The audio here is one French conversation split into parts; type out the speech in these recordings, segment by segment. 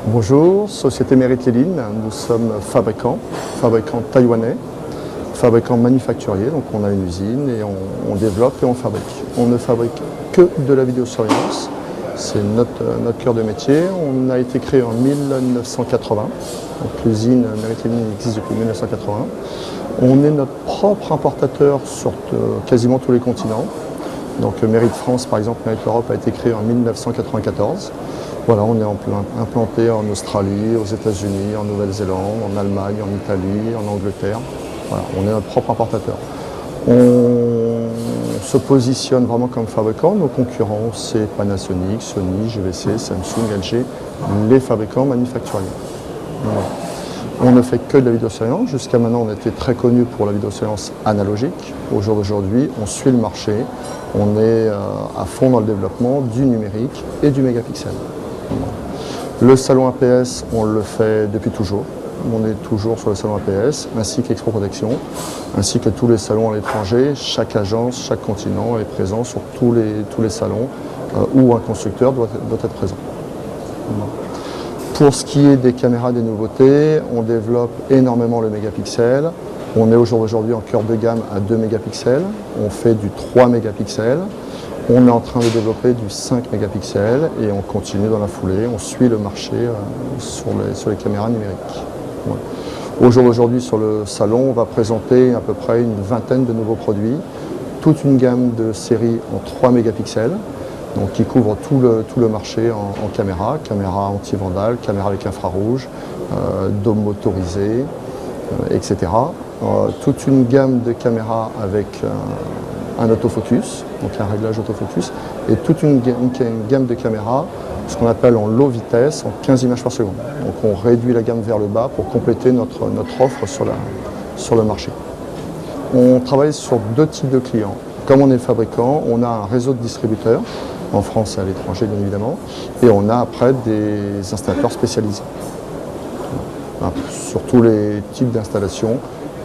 Bonjour, Société Mérite Léline, nous sommes fabricants taïwanais, fabricants manufacturiers, donc on a une usine et on développe et on fabrique. On ne fabrique que de la vidéosurveillance, c'est notre cœur de métier. On a été créé en 1980, donc l'usine Mérite Léline existe depuis 1980. On est notre propre importateur sur quasiment tous les continents. Donc Mérite France, par exemple, Mérite Europe a été créé en 1994. Voilà, on est implanté en Australie, aux États-Unis, en Nouvelle-Zélande, en Allemagne, en Italie, en Angleterre. Voilà, on est notre propre importateur. On se positionne vraiment comme fabricant. Nos concurrents, c'est Panasonic, Sony, GVC, Samsung, LG, les fabricants manufacturiers. Voilà. On ne fait que de la vidéosurveillance. Jusqu'à maintenant, on était très connu pour la vidéosurveillance analogique. Au jour d'aujourd'hui, on suit le marché. On est à fond dans le développement du numérique et du mégapixel. Le salon APS, on le fait depuis toujours. On est toujours sur le salon APS, ainsi qu'Expo Protection, ainsi que tous les salons à l'étranger. Chaque agence, chaque continent est présent sur tous les salons où un constructeur doit être présent. Pour ce qui est des caméras, des nouveautés, on développe énormément le mégapixel. On est aujourd'hui en cœur de gamme à 2 mégapixels. On fait du 3 mégapixels. On est en train de développer du 5 mégapixels et on continue dans la foulée. On suit le marché sur les caméras numériques. Ouais. Au jour d'aujourd'hui, sur le salon, on va présenter à peu près une vingtaine de nouveaux produits. Toute une gamme de séries en 3 mégapixels. Donc, qui couvre tout le marché en caméra, caméra anti-vandale, caméra avec infrarouge, dôme motorisé, etc. Toute une gamme de caméras avec un autofocus, donc un réglage autofocus, et toute une gamme de caméras, ce qu'on appelle en low vitesse, en 15 images par seconde. Donc on réduit la gamme vers le bas pour compléter notre offre sur le marché. On travaille sur 2 types de clients. Comme on est fabricant, on a un réseau de distributeurs, en France et à l'étranger bien évidemment, et on a après des installateurs spécialisés. Sur tous les types d'installations,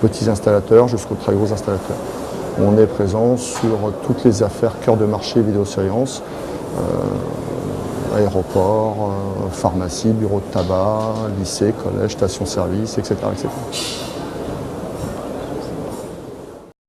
petits installateurs jusqu'aux très gros installateurs. On est présent sur toutes les affaires cœur de marché vidéosurveillance, aéroports, pharmacie, bureaux de tabac, lycée, collège, station-service, etc., etc.